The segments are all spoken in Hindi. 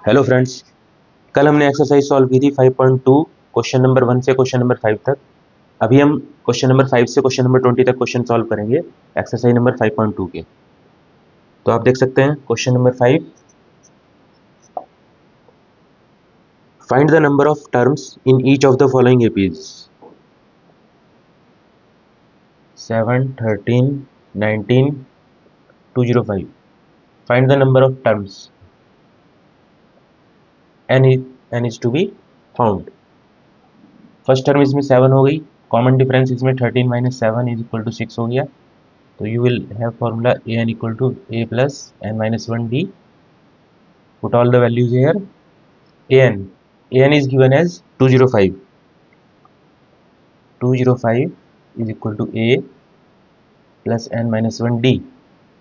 हेलो फ्रेंड्स, कल हमने एक्सरसाइज सॉल्व की थी 5.2 क्वेश्चन नंबर 1 से क्वेश्चन नंबर 5 तक। अभी हम क्वेश्चन नंबर 5 से क्वेश्चन नंबर 20 तक क्वेश्चन सॉल्व करेंगे एक्सरसाइज नंबर 5.2 के। तो आप देख सकते हैं question number 5, find the number of terms in each of the following APs 7, 13, 19, 205। Find the number of terms n is to be found। First term इसमें 7 हो गई, कॉमन डिफरेंस इसमें 13 माइनस 7 इज इक्वल टू 6 हो गया। तो you will have formula an equal to a plus n minus 1 d. Put all the values here. an is given as 205. 205 is equal to a plus n minus 1 d.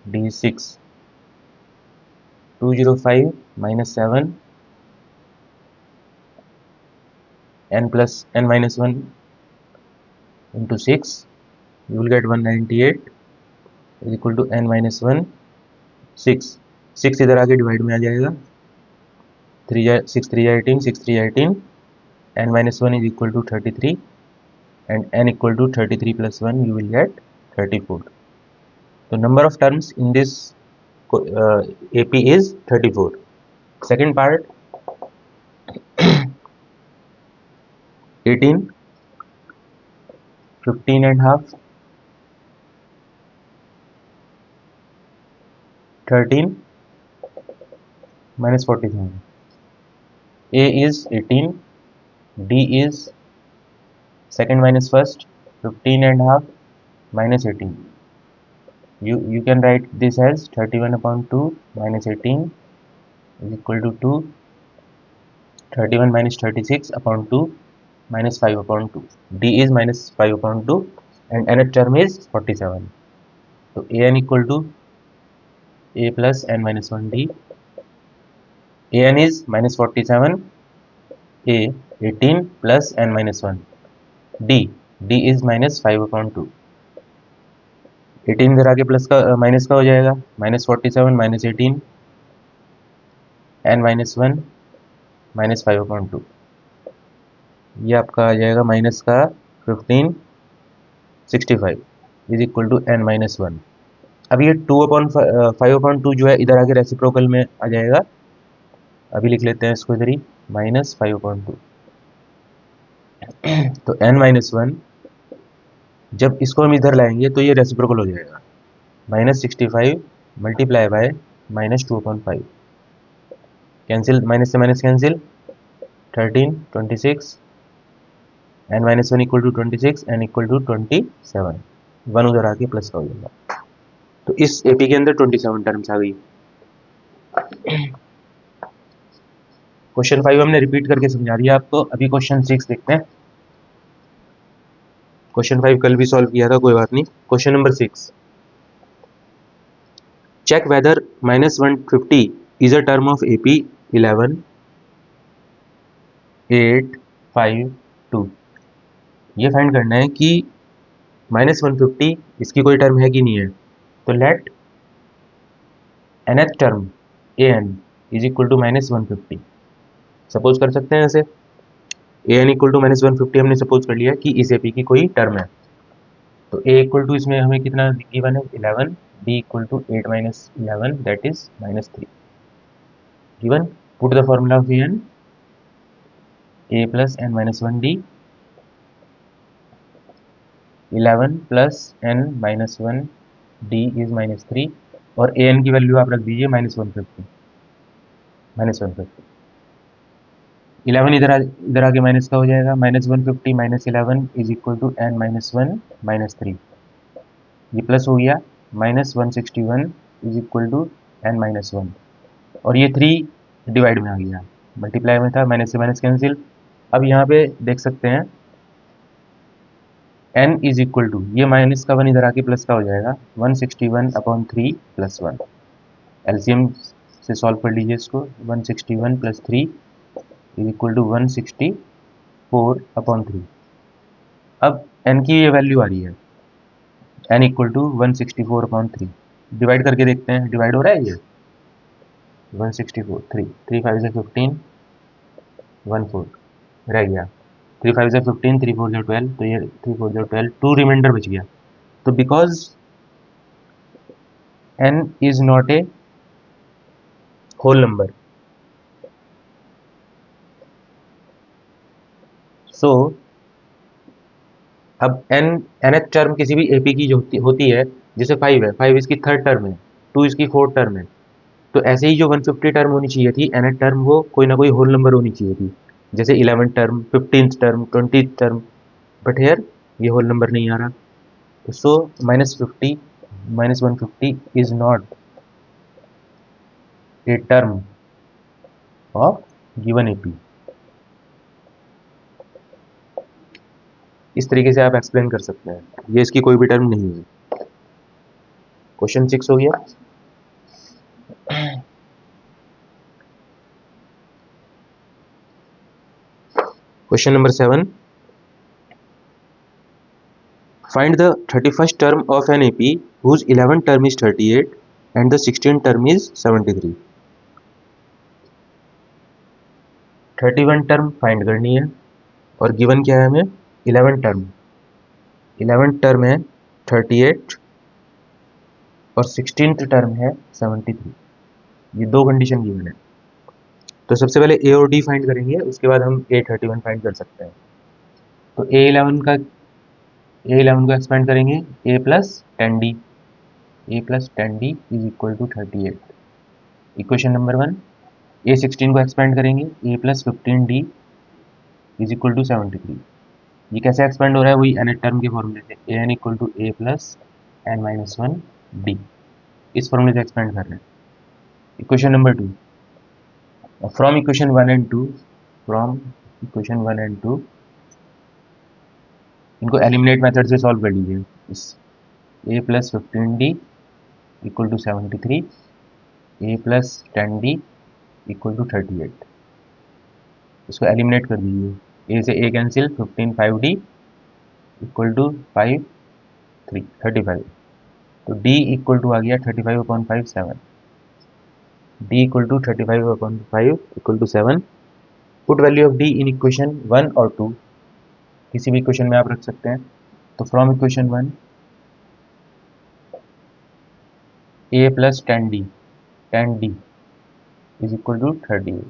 d is 6. 205 minus 7 n plus n minus 1 into 6, you will get 198 is equal to n minus 1 6। 6 इधर आके डिवाइड में आ जाएगा, 6 3 18, 6 3 18, n minus 1 is equal to 33 and n equal to 33 plus 1 you will get 34. The number of terms in this AP is 34. Second part 18, 15 and half, 13 minus 47. A is 18, D is second minus first, 15 and half minus 18. You can write this as 31 upon 2 minus 18 is equal to 2. 31 minus 36 upon 2 minus 5 upon 2. D is minus 5 upon 2 and nth term is 47. So an equal to a plus n minus 1 d. An is minus 47, a 18 plus n minus 1 d is minus 5 upon 2. 18 इधर आके प्लस का माइनस का हो जाएगा, minus 47 minus 18 n minus 1 minus 5 upon 2, ये आपका आ जाएगा माइनस का 1565 is equal to n minus 1। अब ये 2/5/2 जो है इधर आके रेसिप्रोकल में आ जाएगा। अभी लिख लेते हैं इसको इधर ही, माइनस 5/2। तो n माइनस 1 जब इसको हम इधर लाएंगे तो ये रेसिप्रोकल हो जाएगा, -65 मल्टीप्लाई बाय -2/5। कैंसिल, माइनस से minus cancel, 13 26 n minus 1 equal to 26 n equal to 27, 1 उधर आके प्लस का हो जाएगा। तो इस एपी के अंदर 27 टर्म्स आ गई। क्वेश्चन 5 हमने रिपीट करके समझा दिया आपको। अभी क्वेश्चन 6 देखते हैं। क्वेश्चन 5 कल भी सॉल्व किया था, कोई बात नहीं। Question number 6, check whether -150 is a term of AP 11 8 5 2। ये फाइंड करना है कि -150 इसकी कोई टर्म है कि नहीं है। तो let nth term an is equal to -150। Suppose कर सकते हैं ऐसे, an इक्वल टू -150 हमने सपोज कर लिया कि इस एपी की कोई टर्म है। तो a इक्वल टू इसमें हमें कितना गिवन है 11, b equal to 8 minus 11 that is -3 given. Put the formula of an a plus n minus 1 d, 11 plus n minus 1 d is -3 और an की वैल्यू आप रख दीजिए -150। 11 इधर आके माइनस का हो जाएगा, -150 minus 11 is equal to n minus 1 -3। ये प्लस हो गया, -161 is equal to n minus 1 और ये 3 डिवाइड में आ गया, मल्टीप्लाई में था, माइनस से माइनस कैंसिल। अब यहाँ पे देख सकते हैं n इज इक्वल टू, ये माइनस का 1 इधर आके प्लस का हो जाएगा, 161/3 प्लस 1। एलसीएम से सॉल्व कर लीजिए इसको, 161 प्लस 3 इज इक्वल टू 164/3। अब n की ये वैल्यू आ रही है, n इक्वल टू 164/3। डिवाइड करके देखते हैं, डिवाइड हो रहा है ये, 164, 3 3 5 से 15, 1 4 रह गया। 3 5 से 15, 3 4 से 12, तो ये 3 4 से 12, 2 रिमाइंडर बच गया। तो because n is not a whole number, so अब nth टर्म किसी भी एपी की जो होती है, जैसे 5 है, 5 इसकी थर्ड टर्म है, 2 इसकी फोर्थ टर्म है, तो ऐसे ही जो 150 टर्म होनी चाहिए थी nth टर्म, वो कोई ना कोई होल नंबर होनी चाहिए थी, जैसे 11 term, 15th term, 20th term, but here ये होल नंबर नहीं आ रहा। तो सो -50 -150 is not a term of given AP. इस तरीके से आप एक्सप्लेन कर सकते हैं, ये इसकी कोई भी टर्म नहीं है। क्वेश्चन 6 हो गया। Question number 7, find the 31st term of an AP whose 11th term is 38 and the 16th term is 73। 31 term find करनी है और गिवन क्या है हमें, 11 टर्म। 11 टर्म है 38 और 16th टर्म है 73। ये दो कंडीशन गिवन है। तो सबसे पहले ए और डी फाइंड करेंगे, उसके बाद हम A31 फाइंड कर सकते हैं। तो A11 को एक्सपेंड करेंगे, a plus 10d, is equal to 38, equation number 1। A16 को एक्सपेंड करेंगे, a plus 15d is equal to 73। ये कैसे एक्सपेंड हो रहा है, वही nth टर्म के फॉर्मूले से, an equal to a plus n-1d, इस फॉर्मूले से एक्सपेंड कर रहे हैं। Equation number 2, from equation 1 and 2, इनको एलिमिनेट मेथड से सॉल्व कर लीजिए। इस a plus 15d equal to 73, a plus 10d equal to 38, इसको एलिमिनेट कर दीजिए। a से a cancel, 15 5d equal to 5 3 35, तो d इक्वल टू आ गया 35/5 7, d equal to 35/5 equal to 7। Put value of d in equation 1 और 2, किसी भी इक्वेशन में आप रख सकते हैं। तो from equation 1, a plus 10d is equal to 38,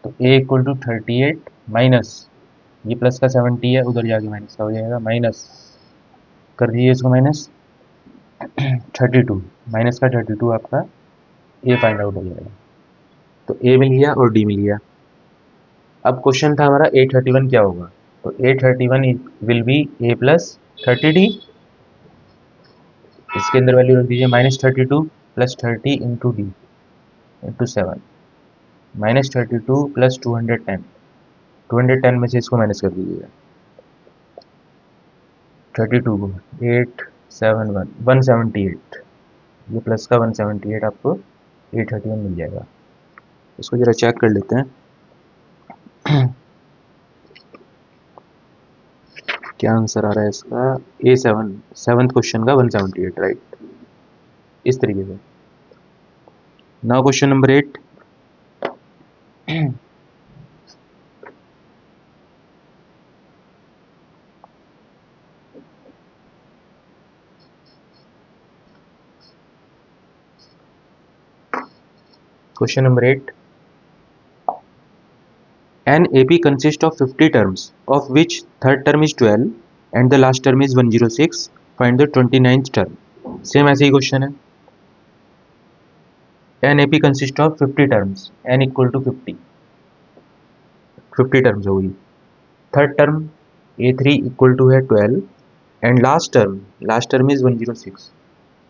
तो a इक्वल टू 38 माइनस, ये प्लस का 70 है, उधर जाके माइनस का हो जाएगा, माइनस कर दीजिए इसको, माइनस 32, माइनस का 32 आपका a फाइंड आउट हो जाएगा। तो a मिल गया और d मिल गया। अब क्वेश्चन था हमारा A31 क्या होगा, तो A31 will be a plus 30d, इसके अंदर वैल्यू रख दीजिए -32 plus 30 into D into 7, -32 plus 210, 210 में से इसको माइनस कर दीजिएगा, 32 को 871 178, ये प्लस का 178 आपको A31 मिल जाएगा। इसको जरा चेक कर लेते हैं क्या आंसर आ रहा है इसका। A7 7th क्वेश्चन का 178, राइट, इस तरीके से। Now question number 8, question number 8, an AP consists of 50 terms of which third term is 12 and the last term is 106, find the 29th term। Same ऐसे ही क्वेश्चन है। an AP consists of 50 terms, n equal to 50 terms होगी। Third term A3 equal to है 12 and last term is 106।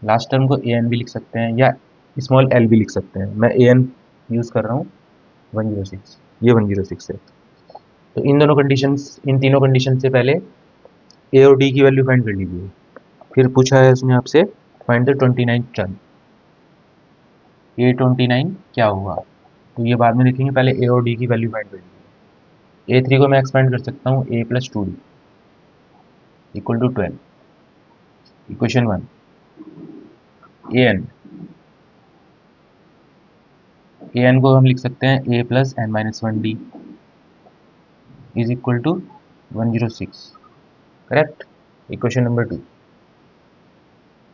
Last term को an भी लिख सकते हैं या स्मॉल l भी लिख सकते हैं, मैं an यूज़ कर रहा हूँ। 106, ये 106 है। तो इन दोनों कंडीशंस, इन तीनों कंडीशन से पहले a और d की वैल्यू फाइंड कर लीजिए। फिर पूछा है उसने आपसे find the 29th term. A29 क्या होगा, तो ये बाद में देखेंगे, पहले a और d की वैल्यू फाइंड कर लीजिए। A3 को मैं एक्सपेंड कर सकता हूँ, a plus 2d equal to 12, equation 1। an a n को हम लिख सकते हैं a plus n minus one d is equal to 106, correct. Equation number 2।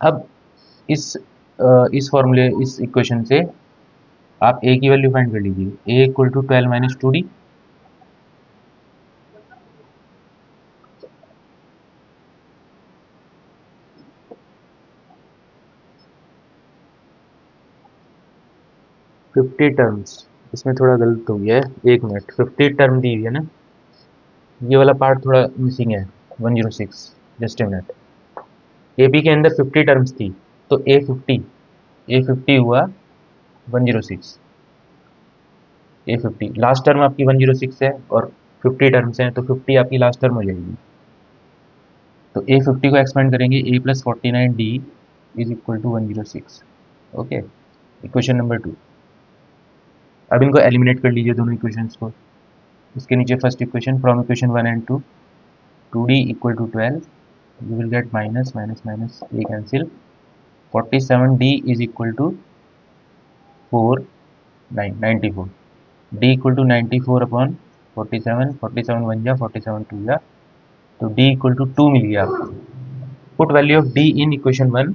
अब इस फॉर्मूले, इस इक्वेशन से आप ए की वैल्यू फाइंड कर लीजिए। A equal to 12 minus two d, fifty terms, इसमें थोड़ा गलत हो गया है, एक मिनट। 50 टर्म दी हुई है ना, ये वाला पार्ट थोड़ा मिसिंग है। 106, just a minute. A B के अंदर 50 टर्म्स थी, तो ए फिफ्टी हुआ 106। ए फिफ्टी लास्ट टर्म आपकी 106 है और 50 टर्म्स हैं, तो 50 आपकी लास्ट टर्म हो जाएगी। तो ए फिफ्टी को एक्सपेंड करेंगे, a plus 49 d is equal to 106। Okay, equation number 2। अब इनको एलिमिनेट कर लीजिए दोनों इक्वेशंस को। इसके नीचे first equation, from equation 1 and 2, 2d equal to 12, you will get minus minus minus a cancel, 47d is equal to 4 9 94, d equal to 94 upon 47, 47 1 जा 47 2 जा, तो d equal to 2 मिल गया आपको। Put value of d in equation 1,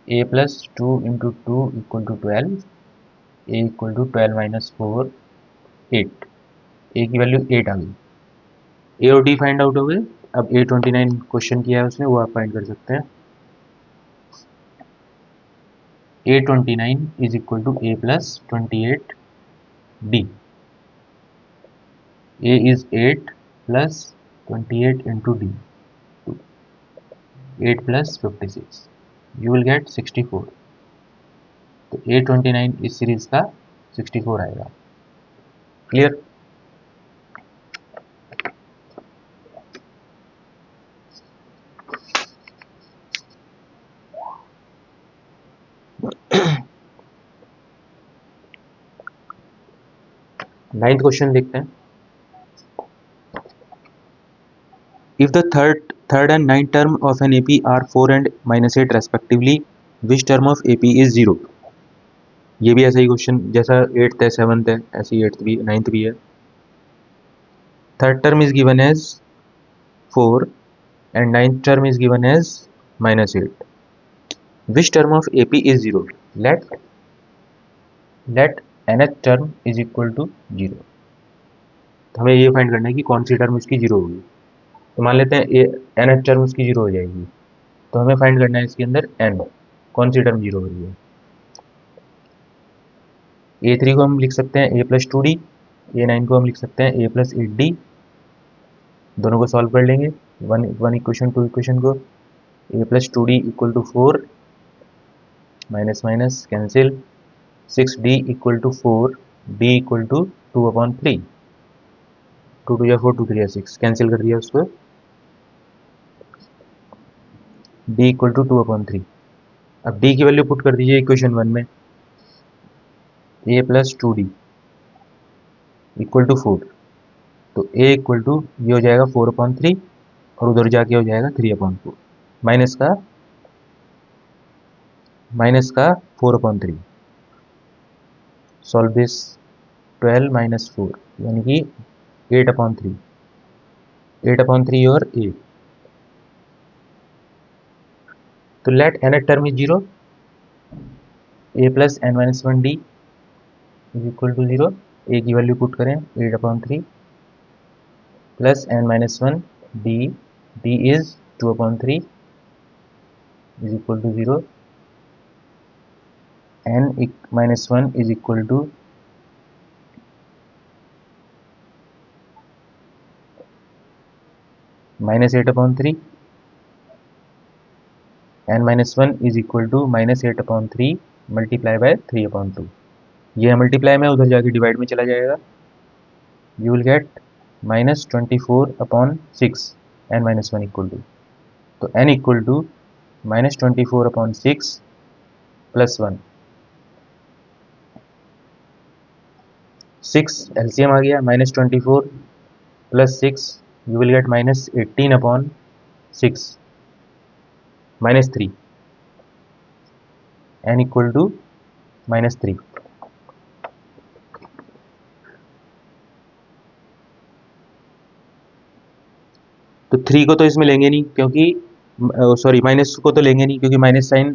a plus 2 into 2 equal to 12, a equal to 12 minus 4 8, a की वैल्यू 8 आ गई। ए और डी फाइंड आउट हो गए। अब A29 क्वेश्चन किया है उसने, वो आप फाइंड कर सकते हैं। A29 is equal to a plus 28 d. A is 8 plus 28 into d, 8 plus 56, you will get 64। तो A29 इस सीरीज का 64 आएगा। क्लियर। नाइन्थ क्वेश्चन देखते हैं। If the third and ninth term of an AP are 4 and -8 respectively, which term of AP is 0। ये भी ऐसा ही क्वेश्चन जैसा 8th है 7th है, ऐसे ही 8th भी 9th भी है। Third term is given as 4 and ninth term is given as -8. Which term of AP is 0? Let nth term is equal to 0। तो हमें ये फाइंड करना है कि कौन सी टर्म इसकी 0 होगी। तो मान लेते हैं nth टर्म उसकी 0 हो जाएगी, तो हमें फाइंड करना है इसके अंदर n, कौन सी टर्म 0 हो रही है। A3 को हम लिख सकते हैं a प्लस 2d, A9 को हम लिख सकते हैं a प्लस 8d। दोनों को सॉल्व कर लेंगे, वन इक्वेशन टू इक्वेशन को। a plus 2d equal to 4, minus minus cancel, 6d equal to 4, d equal to 2/3, 2 2 या 4, 2 3 या 6, कैंसिल कर दिया उसको। d equal to 2/3। अब d की वैल्यू पुट कर दीजिए इक्वेशन 1 में, a plus 2d equal to 4, तो a इक्वल टू ये हो जाएगा 4/3 और उधर जाके हो जाएगा 3/4, माइनस का 4/3। सॉल्व दिस, 12 माइनस 4 यानी कि 8/3, 8/3 और 8। तो let nth term is 0, a plus n minus 1 d is equal to 0। a की वैल्यू पुट करें 8/3 plus n minus 1 d, d is 2/3 is equal to 0, n minus 1 is equal to -8/3, n minus 1 is equal to -8/3 multiply by 3/2। ये मल्टीप्लाई में उधर जाके डिवाइड में चला जाएगा, you will get -24/6, n minus 1 equal to, तो n equal to -24/6 plus 1, 6 LCM आ गया, -24 plus 6, you will get -18/6 -3, n equal to -3। तो 3 को तो इसमें लेंगे नहीं क्योंकि सॉरी माइनस को तो लेंगे नहीं क्योंकि माइनस साइन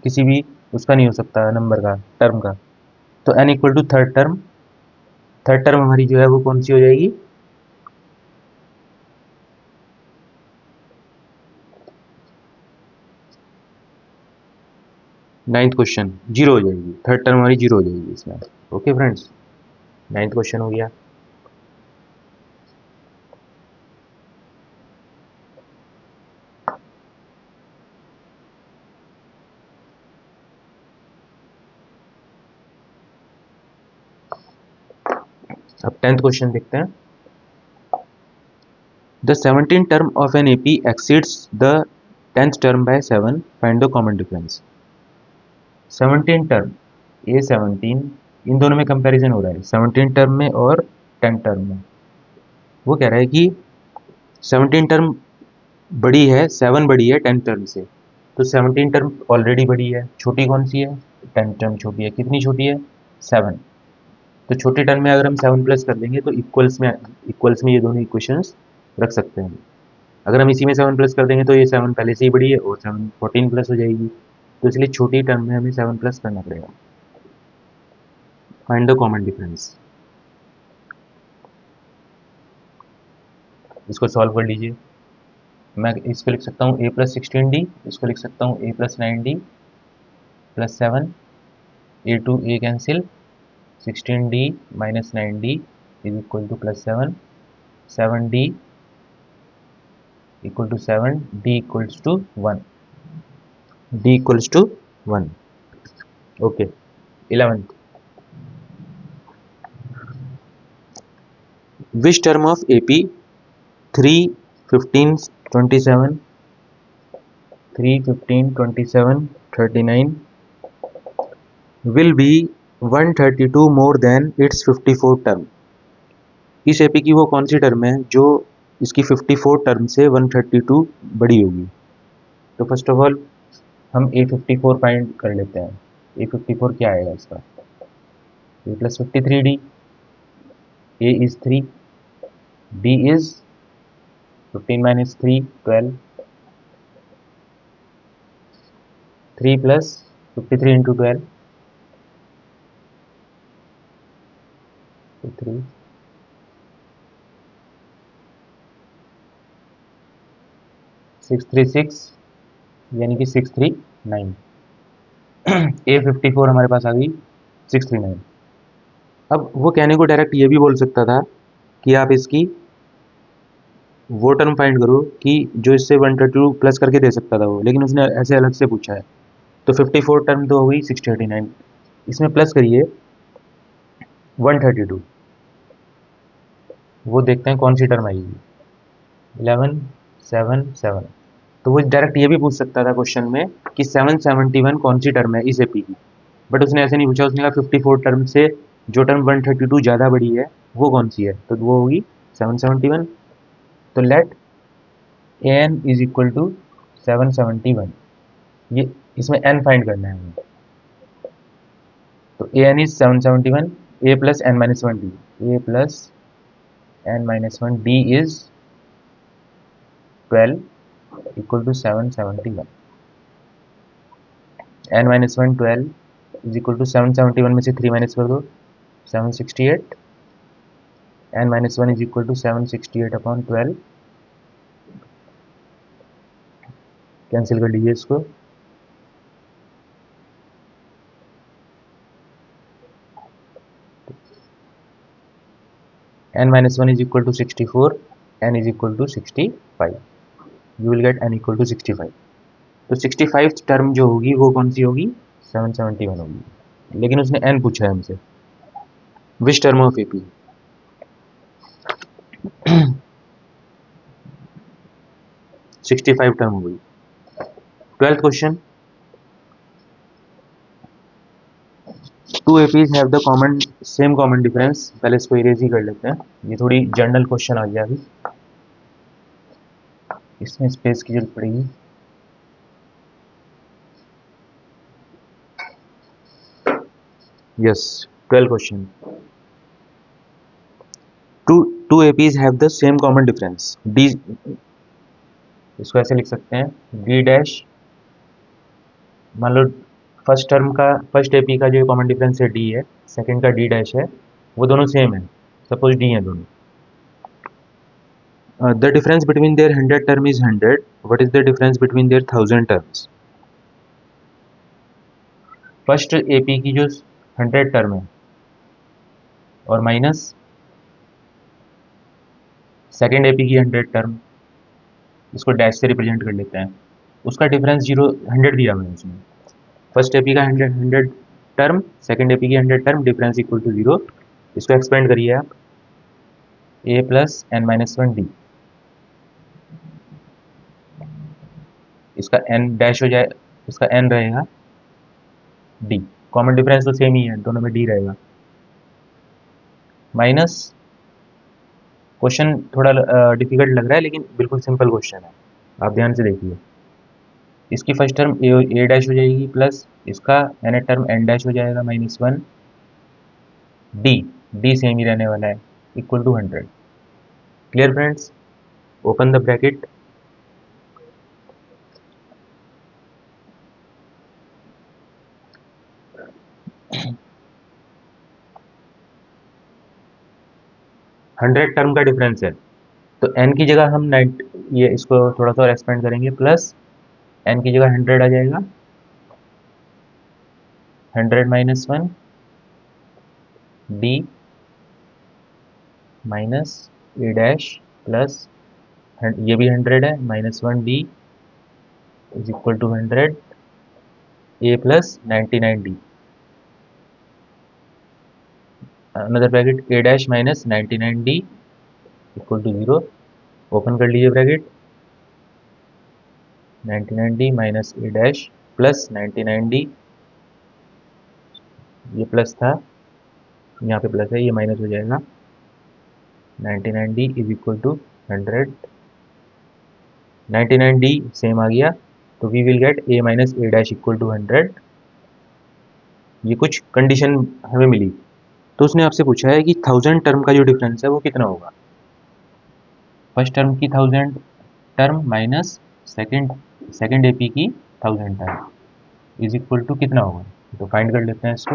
किसी भी उसका नहीं हो सकता नंबर का टर्म का। तो n equal to third term हमारी जो है वो कौन सी हो जाएगी? नाइन्थ क्वेश्चन जीरो हो जाएगी, थर्ड टर्म हमारी जीरो हो जाएगी इसमें। ओके फ्रेंड्स, नाइन्थ क्वेश्चन हो गया। अब टेंथ क्वेश्चन देखते हैं। The 17th term of an AP exceeds the 10th term by 7. Find the common difference. 17 term, A17, इन दोनों में कंपैरिजन हो रहा है 17 टर्म में और 10 टर्म में। वो कह रहा है कि 17 टर्म बड़ी है, 7 बड़ी है 10 टर्म से। तो 17 टर्म ऑलरेडी बड़ी है, छोटी कौन सी है? 10 टर्म छोटी है। कितनी छोटी है? 7। तो छोटे टर्म में अगर हम 7 प्लस कर देंगे तो इक्वल्स में ये दोनों इक्वेशंस रख सकते हैं। अगर हम इसी में 7 प्लस कर देंगे तो ये 7 पहले से ही बड़ी है और 7 14 प्लस हो जाएगी। तो इसलिए छोटी टर्म में हमें 7 प्लस करना पड़ेगा। Find the common difference. इसको सॉल्व कर लीजिए। मैं इसको लिख सकता हूँ a+16d, इसको लिख सकता हूँ a+9d plus 7, a cancel, 16d minus 9d is equal to plus 7, 7d equal to 7, d equals to 1, d equals to 1। Okay, 11th। Which term of AP 3, 15, 27, 3, 15, 27, 39 will be 132 more than its 54 term. इस एपी की वो कौन सी टर्म है जो इसकी 54 टर्म से 132 बड़ी होगी? तो फर्स्ट ऑफ ऑल हम A54 फाइंड कर लेते हैं। A54 क्या आएगा इसका? A+53d, A is 3, D is 15 minus 3 12, 3 plus 53 into 12 3 636 यानी कि 639। A54 हमारे पास आ गई 639। अब वो कहने को डायरेक्ट ये भी बोल सकता था कि आप इसकी वो टर्म फाइंड करो कि जो इससे 132 प्लस करके दे सकता था वो, लेकिन उसने ऐसे अलग से पूछा है। तो 54 टर्म तो हो गई 639, इसमें प्लस करिए 132, वो देखते हैं कौन सी टर्म आएगी। 11 7 7। तो वो डायरेक्ट ये भी पूछ सकता था क्वेश्चन में कि 771 कौन सी टर्म है इस एपी की, बट उसने ऐसे नहीं पूछा। उसने कहा 54 टर्म से जो टर्म 132 ज़्यादा बड़ी है वो कौन सी है, तो वो होगी 771। तो let an is equal to 771, ये इसमें n फाइंड करना है हमें। तो an is 771, a plus n minus one d, a plus n minus one d is 12 equal to 771। n minus one 12 is equal to 771 में से 3 माइनस कर दो 768, n minus one is equal to 768 upon 12, cancel कर लीजिए इसको। n minus 1 is equal to 64, n is equal to 65, you will get n equal to 65। तो 65 टर्म जो होगी वो कौन सी होगी? 771 होगी, लेकिन उसने n पूछा है हमसे। Which term of AP? 65 term हो गई। 12th question. Two APs have the common same common difference. पहले इसको इरेज ही कर लेते हैं, ये थोड़ी जनरल क्वेश्चन आ गया अभी, इसमें स्पेस की जरूरत पड़ेगी। Yes, 12 question. Two APs have the same common difference d, इसको ऐसे लिख सकते हैं डी डैश, मान लो फर्स्ट एपी का जो कॉमन डिफरेंस है डी है, सेकंड का डी डैश है, वो दोनों सेम है, सपोज डी है दोनों। The difference between their 100 term is 100, what is the difference between their 1000 terms. First AP की जो 100 टर्म है और माइनस सेकेंड एपी की 100 टर्म, इसको डैश से रिप्रेजेंट कर लेते हैं, उसका डिफरेंस 100 दिया हुआ है उसमें। फर्स्ट एपी का 100 टर्म, सेकेंड एपी की 100 टर्म, डिफरेंस इक्वल टू 0। इसको एक्सपेंड करिए आप, ए प्लस एन माइनस 1 डी, इसका एन डैश हो जाए, इसका एन रहेगा डी, कॉमन डिफरेंस तो सेम ही है, दोनों में डी रहेगा, माइनस, क्वेश्चन थोड़ा डिफिकल्ट लग रहा है लेकिन बिल्कुल सिंपल क्वेश्चन है, आप ध्यान से देखिए। इसकी फर्स्ट टर्म ए डैश हो जाएगी, प्लस इसका एन टर्म एन डैश हो जाएगा, -1 डी, डी सेम ही रहने वाला है, equal to 100। Clear friends, open the bracket, hundred term का डिफरेंस है, तो एन की जगह हम ये इसको थोड़ा सा और एक्सपेंड करेंगे, प्लस एन की जगह 100 आ जाएगा, 100 - 1 d minus a dash plus, ये भी 100 है, -1 d is equal to 100 a plus 99 d, another bracket a dash minus 99 d equal to 0। Open कर लीजिए bracket, 99 d minus a dash plus 99 d, ये प्लस था, यहाँ पे प्लस है, ये माइनस हो जाएगा, 99 d is equal to 100, 99 d same आ गया, तो we will get a minus a dash equal to 100। ये कुछ कंडीशन हमें मिली, तो उसने आपसे पूछा है कि 1000 टर्म का जो डिफरेंस है वो कितना होगा। फर्स्ट टर्म की 1000 टर्म माइनस सेकेंड एपी की 1000 टर्म इज इक्वल टू कितना होगा, तो फाइंड कर लेते हैं इसको।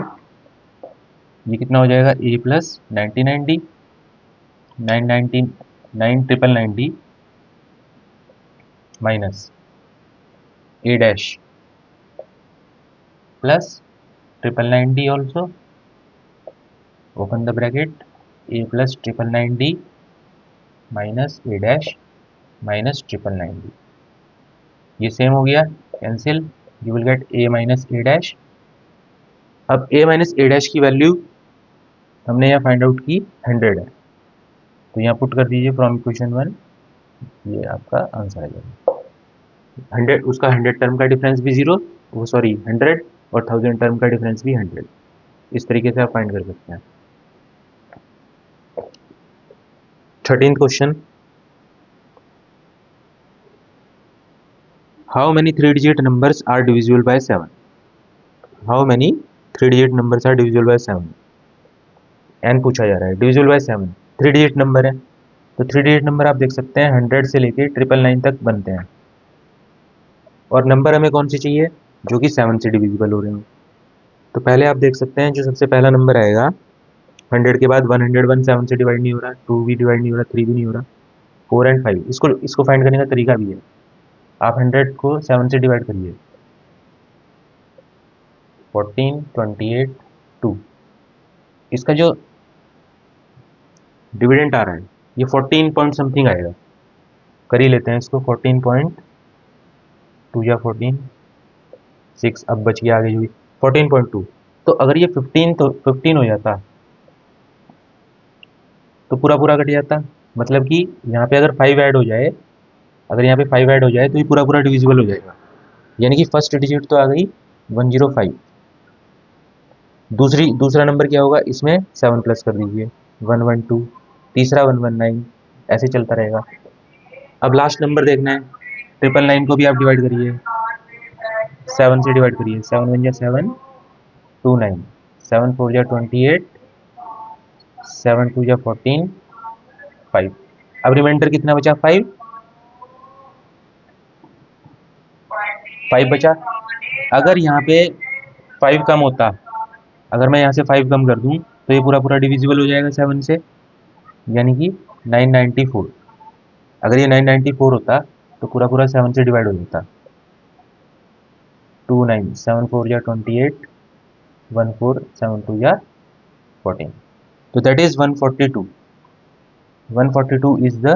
ये कितना हो जाएगा, a plus 99 d, 999 d minus a dash plus 999 d also, open the bracket, a plus 999 d minus a dash minus 999 d, ये सेम हो गया, cancel, you will get a minus a dash. अब ए माइनस ए डैश की वैल्यू हमने यहाँ फाइंड आउट की 100 है, तो यहाँ पुट कर दीजिए फ्रॉम इक्वेशन 1, ये आपका आंसर आ जाएगा। 100, उसका 100 टर्म का डिफरेंस भी 0, वो सॉरी 100, और 1000 टर्म का डिफरेंस भी 100, इस तरीके से आप फाइंड कर सकते हैं। 13th question, how many 3-digit numbers are divisible by 7? How many 3-digit numbers are divisible by 7? n पूछा जा रहा है, डिविजिबल बाय 7, 3-digit नंबर है, तो 3-digit नंबर आप देख सकते हैं 100 से लेके 999 तक बनते हैं, और नंबर हमें कौन सी चाहिए, जो कि 7 से डिविजिबल हो रहे हो। तो पहले आप देख सकते हैं जो सबसे पहला नंबर आएगा 100 के बाद 101 7 से डिवाइड नहीं हो रहा, 2 भी डिवाइड नहीं हो रहा, 3 भी नहीं हो रहा, 4 एंड 5, इसको फाइंड करने का तरीका भी है, आप 100 को 7 से डिवाइड करिए, 14 28 2, इसका जो डिविडेंट आ रहा है ये 14 पॉइंट समथिंग आएगा, कर ही लेते हैं इसको, 14 पॉइंट 2 या 14 6, अब बच गया आगे जो भी 14.2, तो अगर ये 15 हो जाता तो पूरा पूरा कट जाता, मतलब कि यहाँ पे अगर 5 ऐड हो जाए, अगर यहाँ पे 5 ऐड हो जाए तो ये पूरा पूरा डिविजिबल हो जाएगा, यानी कि फर्स्ट डिजिट तो आ गई 105, दूसरा नंबर क्या होगा, इसमें 7 प्लस कर दीजिए 112, तीसरा 119, ऐसे चलता रहेगा। अब लास्ट नंबर देखना है, 999 को भी आप डिवाइड करिए, 7 से डिवाइड करिए, 7 1 7 2 9, 7 4 जा 28, 7 2 जा 14, 5। अब रिमाइंडर कितना बचा? 5 बचा। अगर यहाँ पे 5 कम होता, अगर मैं यहाँ से 5 कम कर दूं तो ये पूरा पूरा डिविजिबल हो जाएगा 7 से, यानी कि 994। अगर ये 994 होता तो पूरा पूरा 7 से डिवाइड हो जाता। 2 9 7 4 जा 28, 1 4 7 2 जा 14, तो that is 142। 142 is the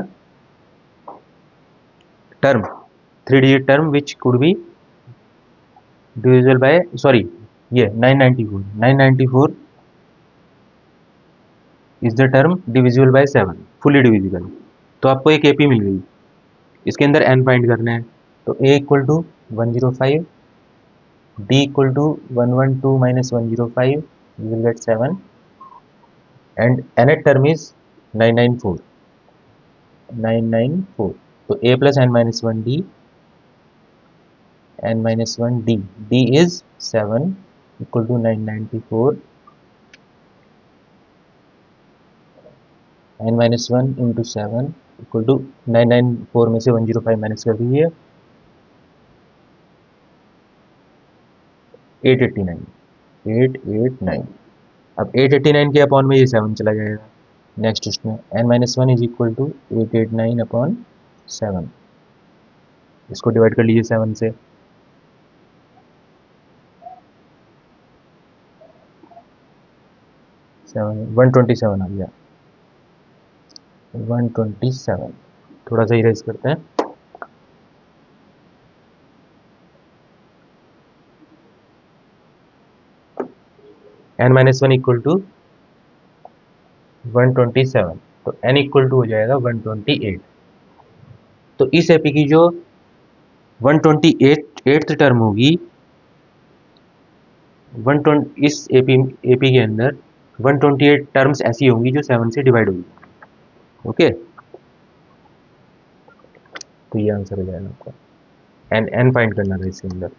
term, 3-digit term which could be divisible by, sorry, ये 994 is the term divisible by 7, fully divisible। तो आपको एक एपी मिल गई, इसके अंदर n फाइंड करना है। तो a equal to 105, d equal to 112 minus 105, you will get 7, and nth term is 994। तो a plus n minus 1 d, n minus 1 d, d is 7 equal to 994, n minus 1 into 7 equal to 994 में से 105 माइनस कर दीजिए, 889। अब 889 के अपॉन में ये 7 चला जाएगा नेक्स्ट उसमें, n minus 1 is equal to 889 upon 7। इसको डिवाइड कर लीजिए 7 से, 127 आ गया, 127। थोड़ा सा इरेज करते हैं। n माइनस 1 इक्वल टू 127, तो n इक्वल टू हो जाएगा 128। तो इस एपी की जो 128th टर्म होगी, 120 इस एपी के अंदर 128 टर्म्स ऐसी होंगी जो 7 से डिवाइड होगी। ओके, तो ये आंसर हो जाएगा आपका। एन फाइंड करना था इसके अंदर।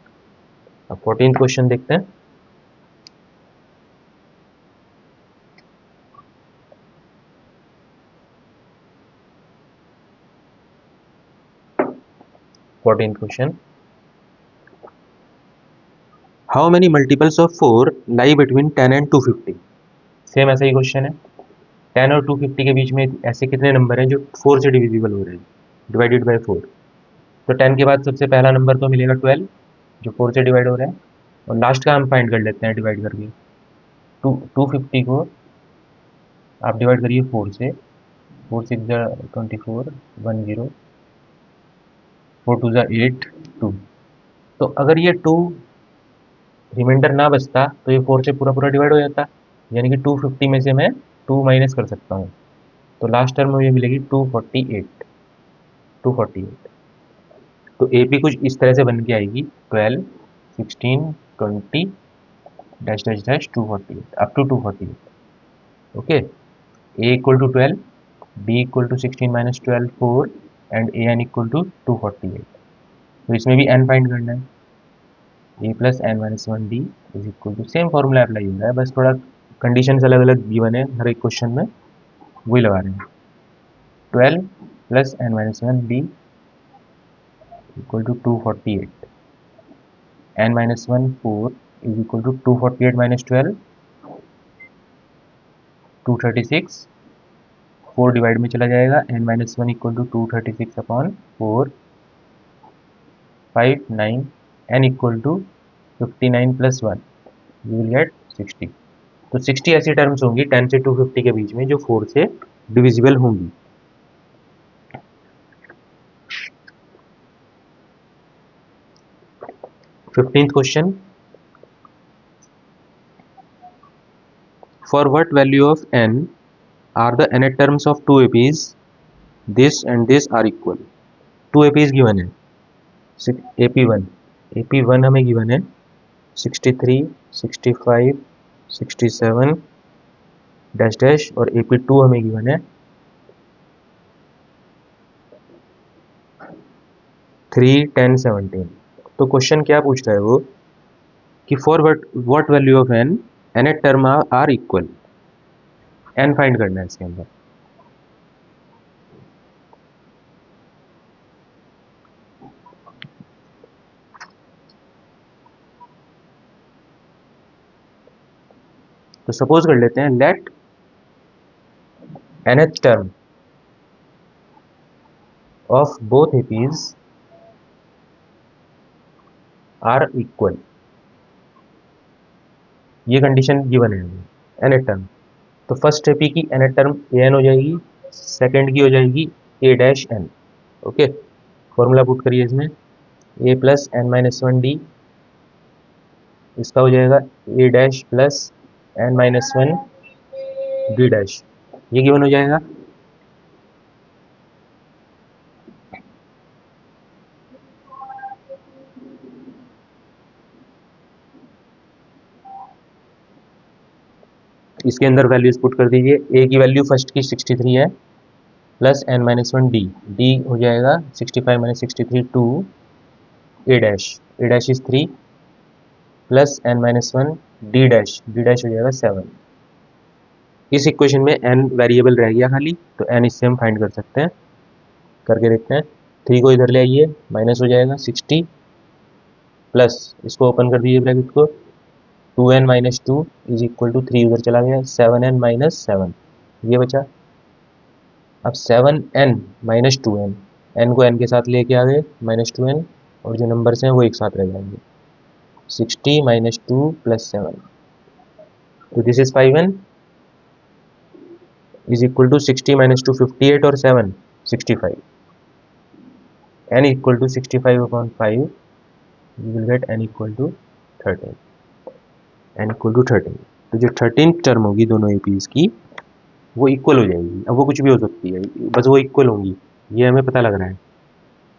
अब 14th क्वेश्चन देखते हैं। Fourteenth question, how many multiples of 4 lie between 10 and 250। Same ऐसा ही क्वेश्चन है। 10 और 250 के बीच में ऐसे कितने नंबर हैं जो 4 से डिविजिबल हो रहे हैं, डिवाइडेड बाय 4। तो 10 के बाद सबसे पहला नंबर तो मिलेगा 12 जो 4 से डिवाइड हो रहा है, और लास्ट का हम फाइंड कर लेते हैं डिवाइड करके। 250 को आप डिवाइड करिए 4 से, 4 6 24, 10, 4 2 8, 2। तो अगर ये 2 रिमाइंडर ना बचता तो ये 4 से पूरा पूरा डिवाइड हो जाता, यानी कि 250 में से मैं 2 माइनस कर सकता हूँ, तो लास्ट टर्म में ये मिलेगी 248। तो ए पी कुछ इस तरह से बन के आएगी, 12 16 20 dash dash dash 248 up to 248। Okay, a equal to 12, b equal to 16 minus 12 4, and a n equal to 248। तो इसमें भी एन फाइंड करना है, a plus n minus 1 d is equal to, same formula apply हो रहा है, बस थोड़ा कंडीशन अलग अलग गिवन है हर एक क्वेश्चन में, वही लगा रहे हैं। 12 plus n minus 1 d equal to 248, n minus 1 4 is equal to 248 minus 12 236, 4 divide में चला जाएगा, n minus 1 equal to 236 upon 4 5 9, n equal to 59 plus 1, you will get 60। तो 60 ऐसी टर्म्स होंगी 10 से 250 के बीच में जो 4 से डिविजिबल होंगी। Fifteenth question, for what value of n are the nth terms of two APs, this and this are equal। Two APs given है, AP1 हमें गिवन है 63 65 67 डैश डैश, और AP2 हमें गिवन है 3 10 17। तो क्वेश्चन क्या पूछ रहा है वो कि for what value of n nth term are equal, n find करना है इसके अंदर। तो सपोज कर लेते हैं let nth term of both APs are equal, ये कंडीशन गिवन है nth टर्म। तो फर्स्ट एपी की nth टर्म an हो जाएगी, सेकंड की हो जाएगी a dash n। Okay, formula put करिए इसमें, a plus n minus one d, इसका हो जाएगा a dash plus n minus one d dash, ये गिवन हो जाएगा। इसके अंदर वैल्यूज पुट कर दीजिए, a की वैल्यू फर्स्ट की 63 है, plus n minus one d, d हो जाएगा 65 minus 63 two a dash is 3 plus n minus one d dash हो जाएगा 7। इस इक्वेशन में n वेरिएबल रह गया खाली, तो n इससे हम फाइंड कर सकते हैं, करके देखते हैं। 3 को इधर ले आइए, माइनस हो जाएगा 60 प्लस, इसको ओपन कर दीजिए ब्रैकेट को, 2n minus two is equal to 3 उधर चला गया, 7n माइनस 7 ये बचा। अब 7n माइनस 2n, n को n के साथ लेके आ गए माइनस 2n, और जो नंबर्स हैं वो एक साथ रह जाएंगे, 60 माइनस 2 प्लस 7, तो this is 5n is equal to 60 minus two 58 और 7 65, n equal to 65 upon 5, you will get n equal to 13, n equal to 13। तो जो 13 टर्म होगी दोनों एपीज की वो इक्वल हो जाएगी। अब वो कुछ भी हो सकती है, बस वो इक्वल होंगी, ये हमें पता लग रहा है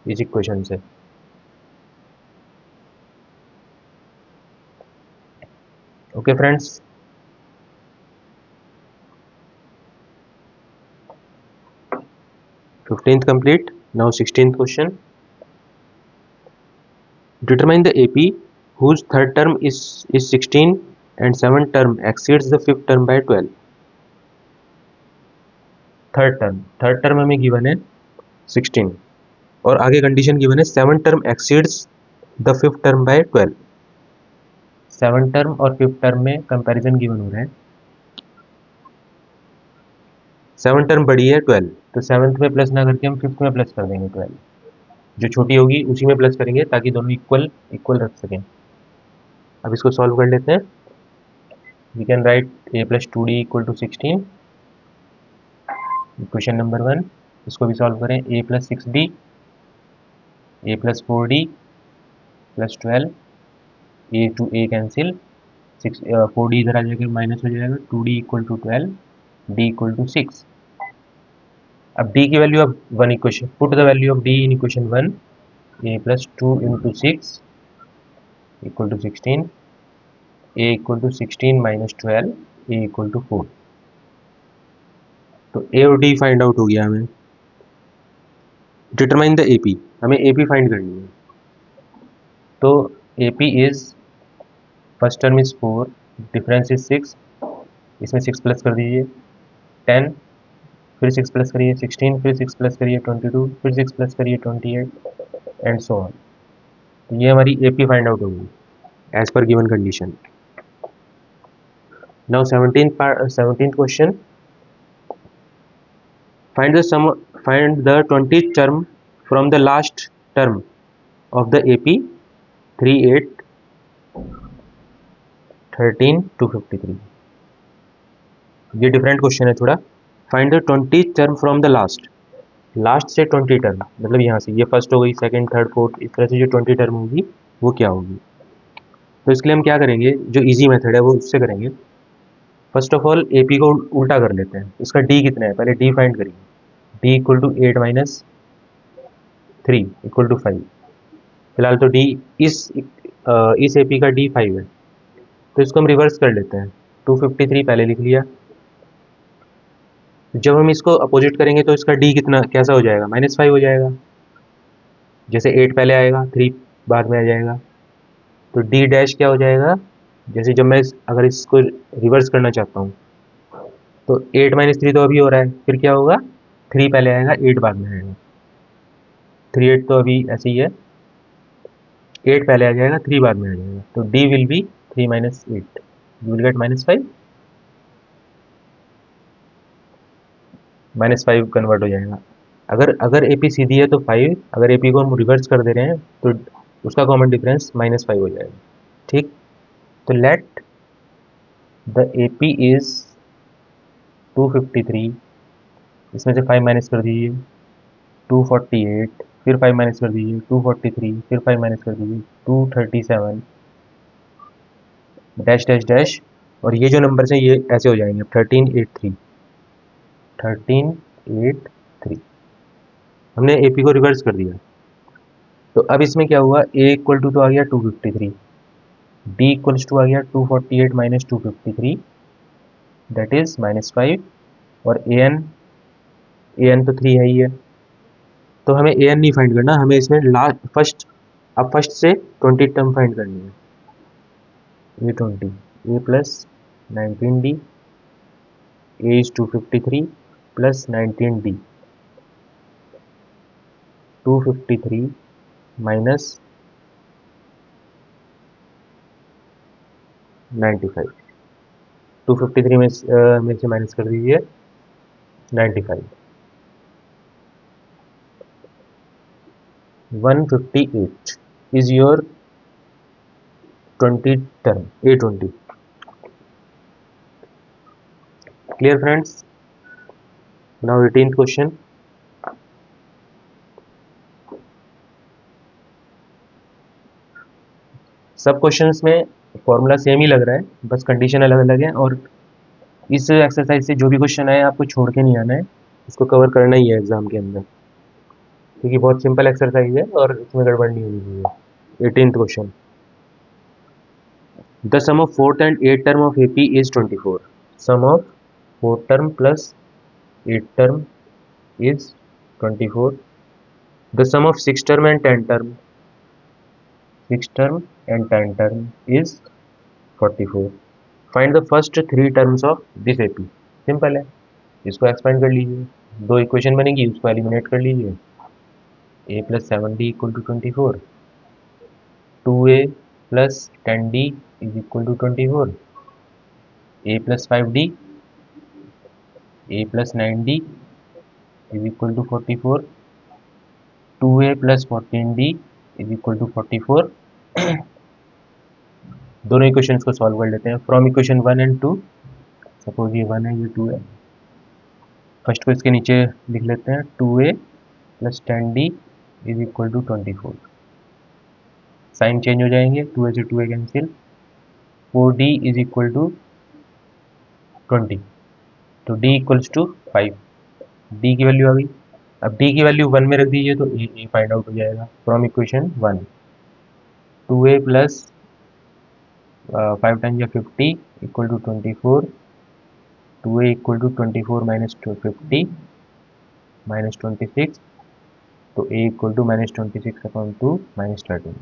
इस इक्वेशन से। Okay friends, fifteenth complete. Now 16th question, determine the AP whose third term is 16 and seventh term exceeds the fifth term by 12। Third term हमें गिवन है 16 और आगे कंडीशन गिवन है seventh term exceeds the fifth term by 12। Seventh term और फिफ्थ टर्म में कंपैरिजन गिवन हो रहा है, सेवंथ टर्म बड़ी है 12, तो सेवंथ में प्लस ना करके हम फिफ्थ में प्लस कर देंगे 12, जो छोटी होगी उसी में प्लस करेंगे ताकि दोनों इक्वल रख सकें। अब इसको सॉल्व कर लेते हैं। We can write a plus two d equal to 16, equation number 1। इसको भी सॉल्व करें, a plus 6d, a plus 4d plus 12, a to a cancel, 4d इधर आ जाएगा माइनस हो जाएगा, 2d equal to 12, d equal to 6। अब d की वैल्यू, अब 1 equation, put the value of d in equation 1, a plus 2 into 6 equal to 16, a equal to 16 minus 12, a equal to 4। तो a और d फाइंड आउट हो गया हमें। डिटरमाइन द AP, हमें AP फाइंड करनी है। तो AP is, first term is 4, difference is 6, इसमें 6 प्लस कर दीजिए 10, फिर 6 प्लस करिए 16, फिर 6 प्लस करिए 22, फिर 6 प्लस करिए 28 एंड सो ऑन। तो ये हमारी AP फाइंड आउट होगी as per given condition. Now 17th question, find the 20th term from the last term of the AP 3, 8, 13 to 53। ये डिफरेंट क्वेश्चन है थोड़ा। Find the 20th term from the last, last से 20 टर्म, मतलब यहाँ से ये फर्स्ट हो गई, सेकंड, थर्ड, फोर्थ, इस तरह से जो 20 टर्म होगी वो क्या होगी। तो इसके लिए हम क्या करेंगे, जो इजी मेथड है वो उससे करेंगे। फर्स्ट ऑफ ऑल AP को उल्टा कर लेते हैं, इसका D कितना है पहले D फाइंड करिए, D equal to 8 minus 3 equal to 5। फिलहाल तो D इस AP का D 5 है, तो इसको हम रिवर्स कर लेते हैं, 253 पहले लिख लिया। जब हम इसको अपोजिट करेंगे तो इसका D कितना कैसा हो जाएगा, -5 हो जाएगा। जैसे 8 पहले आएगा 3 बाद में आ जाएगा, तो D डैश क्या हो जाएगा जैसे जब मैं अगर इसको रिवर्स करना चाहता हूँ तो 8 माइनस 3 तो अभी हो रहा है, फिर क्या होगा, 3 पहले आएगा 8 बाद में आएगा, 3 8 तो अभी ऐसे ही है, 8 पहले आ जाएगा 3 बाद में आ जाएगा, तो D will be 3 minus 8, you will gate -5, -5 convert हो जाएगा। अगर अगर एपी सीधी है तो 5, अगर एपी को हम रिवर्स कर दे रहे हैं तो उसका कॉमन डिफरेंस -5 हो जाएगा। ठीक, तो लेट द एपी इज 253, इसमें से 5 माइनस कर दीजिए, 248, फिर 5 माइनस कर दीजिए, 243, फिर 5 माइनस कर दीजिए, 237 डैश डैश डैश, और ये जो नंबर हैं ये ऐसे हो जाएंगे 1383, 1383, हमने एपी को रिवर्स कर दिया। तो अब इसमें क्या हुआ, ए इक्वल टू तो आ गया 253, डी इक्वल्स टू आ गया 248 माइनस 253, दैट इज -5, और ए एन तो 3 है ही है, तो हमें ए एन नहीं फाइंड करना, हमें इसमें लास्ट फर्स्ट, अब फर्स्ट से 20 टर्म फाइंड करनी है, a 20, a plus 19 d, a is 253 plus 19 d, 253 minus 95, 253 में से माइनस कर दीजिए 95, 158 is your 20 term, A20. Clear friends? Now 18th question. सब क्वेश्चंस में फॉर्मूला सेम ही लग रहा है, बस कंडीशन अलग अलग है, और इस एक्सरसाइज से जो भी क्वेश्चन आए आपको छोड़ के नहीं आना है, इसको कवर करना ही है एग्जाम के अंदर, क्योंकि बहुत सिंपल एक्सरसाइज है और इसमें गड़बड़ नहीं होनी चाहिए। 18th question, the sum of fourth and eight term of AP is 24, sum of fourth term plus eight term is 24. The sum of 6 term and 10 term, 6 term and 10 term is 44. Find the first 3 terms of this AP. Simple है, इसको एक्सपेंड कर लीजिए, दो इक्वेशन बनेगी, उसको एलिमिनेट कर लीजिए, a plus 7d equal to 24, 2a plus 10d is equal to 24, a plus 5d, a plus 9d is equal to 44, 2a plus 14d is equal to 44। दोनों इक्वेशंस को सॉल्व कर लेते हैं फ्रॉम इक्वेशन 1 एंड 2। सपोज ये 1 है, ये 2 है, फर्स्ट को इसके नीचे लिख लेते हैं, 2a plus 10d is equal to 24, sign change हो जाएंगे, 2a से 2a cancel, 4d is equal to 20, तो d इक्वल्स टू 5, d की वैल्यू आ गई। अब d की वैल्यू 1 में रख दीजिए तो a फाइंड आउट हो जाएगा from equation 1, 2a plus 5 times या 50 equal to 24, 2a equal to 24 minus 50 minus 26, तो a equal to -26 upon 2 -13,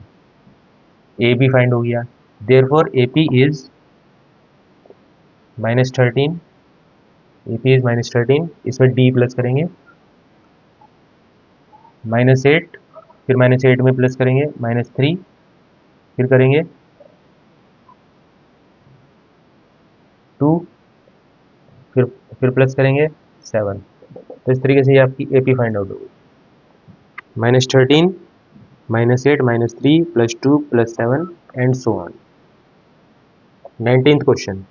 a भी फाइंड हो गया, therefore AP is -13, AP is -13, इसमें d प्लस करेंगे -8, फिर -8 में प्लस करेंगे -3, फिर करेंगे 2, फिर प्लस करेंगे 7, तो इस तरीके से ये आपकी AP फाइंड आउट होगी, -13 -8 -3 +2 +7 and so on. 19th question.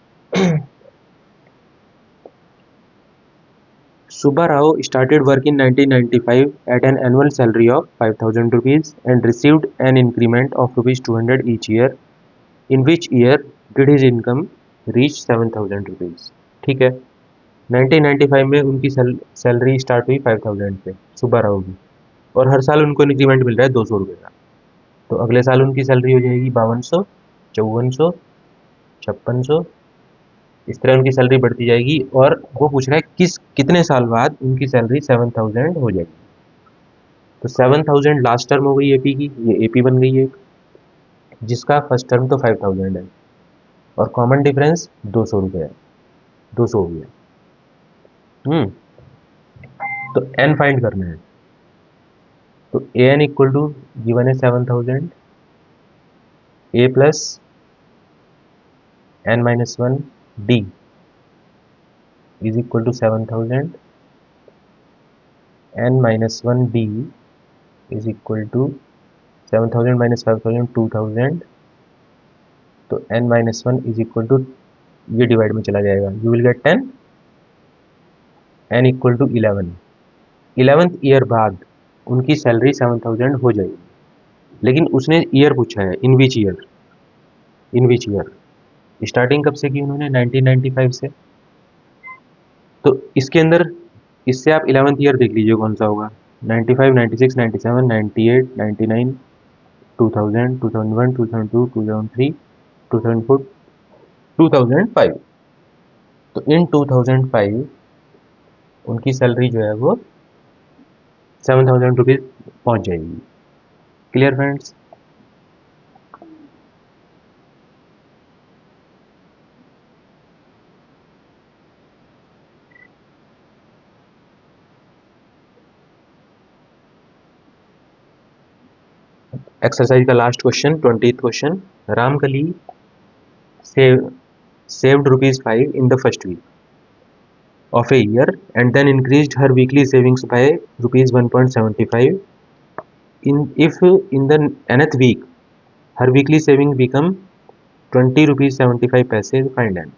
Subba Rao started work in 1995 at an annual salary of 5,000 rupees and received an increment of rupees 200 each year. In which year did his income reach 7,000 rupees? ठीक है, 1995 में उनकी सैलरी स्टार्ट हुई 5,000 से, सुब्बा राव की, और हर साल उनको इंक्रीमेंट मिल रहा है 200 रुपये का, तो अगले साल उनकी सैलरी हो जाएगी 5200, 5400, 5600, इस तरह उनकी सैलरी बढ़ती जाएगी, और वो पूछ रहा है कितने साल बाद उनकी सैलरी 7000 हो जाएगी। तो 7000 लास्ट टर्म हो गई एपी की, ये एपी बन गई है, जिसका फर्स्ट टर्म तो 5000 है, और कॉमन डिफरेंस 200 रुपये है, 200 हो गया। तो n फाइंड करना है। तो a n equal to given है 7000, a plus n minus one d is equal to 7000, n minus one d is equal to 7000 minus 5000 2000, तो n minus one is equal to, ये डिवाइड में चला जाएगा, you will get 10, n equal to 11। 11th year बाद उनकी सैलरी 7000 हो जाएगी, लेकिन उसने ईयर पूछा है, in which year, in which year. Starting कब से की उन्होंने, 1995 से। तो इसके अंदर इससे आप 11th ईयर देख लीजिए कौन सा होगा, 95, 96, 97, 98, 99, 2000, 2001, 2002, 2003, 2004, 2005। तो इन 2005 उनकी सैलरी जो है वो 7000 रुपीज़ पहुँच जाएगी। Clear friends? एक्सरसाइज का last question, 20th question. Ramkali saved ₹5 in the first week of a year and then increased her weekly savings by ₹1.75. If in the nth week her weekly saving become ₹20.75, find n।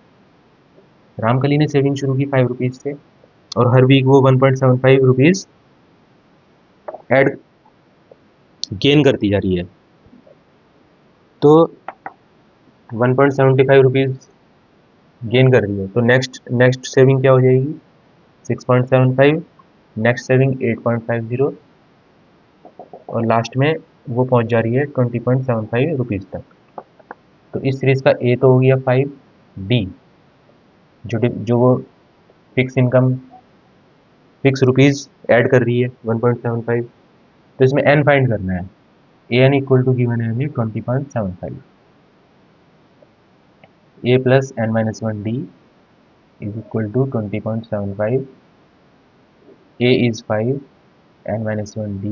Ramkali ने सेविंग शुरू की ₹5 से और हर वीक वो ₹1.75 ऐड गेन करती जा रही है। तो ₹1.75 गेन कर रही है, तो नेक्स्ट सेविंग क्या हो जाएगी, 6.75, नेक्स्ट सेविंग 8.50 और लास्ट में वो पहुंच जा रही है ₹20.75 तक। तो इस सीरीज का ए तो हो गया 5, डी जो वो fix income fix rupees add कर रही है 1.75, तो इसमें एन फाइंड करना है। A n equal to given है हमें 20.75, a plus n minus one d is equal to 20.75, a is 5, n minus 1 d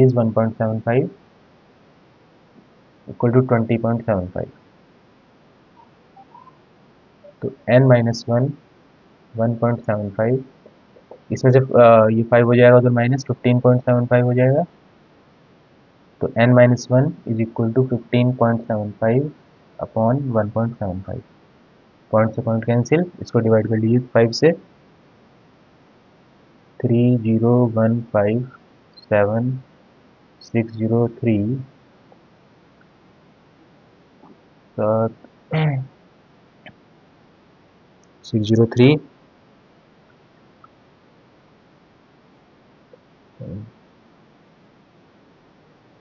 is 1.75 equal to 20.75। तो n minus 1 1.75, इसमें से ये 5 हो जाएगा, तो माइनस 15.75 हो जाएगा। तो n minus 1 is equal to 15.75 upon 1.75, point से पॉइंट कैंसिल, इसको डिवाइड कर लीजिए 5 से, 30157 603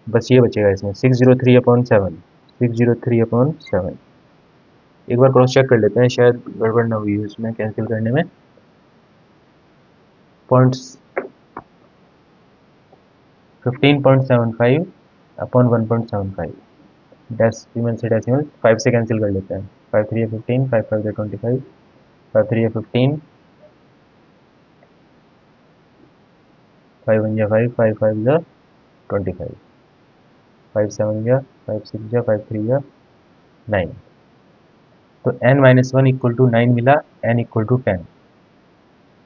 बस ये बचेगा इसमें 603/7, 603/7। एक बार क्रॉस चेक कर लेते हैं, शायद गड़बड़ ना हुई है इसमें कैंसिल करने में। पॉइंट्स 15.75 अपॉन 1.75, डेसिमल से डेसिमल 5 से कैंसिल कर लेते हैं, 5 3 15, 5 5 25, 5 3 15, 5 1 5, 5 5 25, 5 7 5 6 5 3 9। तो n माइनस 1 इक्वल टू 9 मिला, n इक्वल टू 10।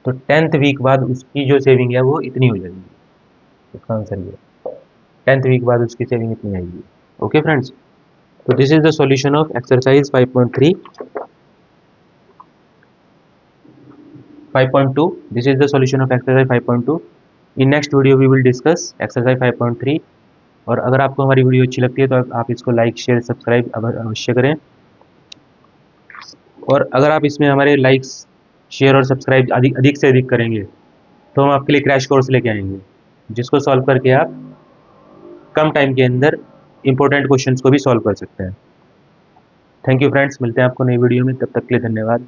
तो 10th वीक बाद उसकी जो सेविंग है वो इतनी हो जाएगी, इसका आंसर ये, 10th वीक बाद उसकी सेविंग इतनी आएगी। ओके फ्रेंड्स, तो this is the solution of exercise 5.3 5.2। This is the solution of exercise 5.2। In next video we will discuss exercise 5.3। और अगर आपको हमारी वीडियो अच्छी लगती है तो आप इसको लाइक शेयर सब्सक्राइब अवश्य करें। और अगर आप इसमें हमारे लाइक्स शेयर और सब्सक्राइब अधिक से अधिक करेंगे तो हम आपके लिए क्रैश कोर्स लेके आएंगे, जिसको सॉल्व करके आप कम टाइम के अंदर इंपॉर्टेंट क्वेश्चंस को भी सॉल्व कर सकते हैं। थैंक यू फ्रेंड्स, मिलते हैं आपको नई वीडियो में, तब तक के लिए धन्यवाद।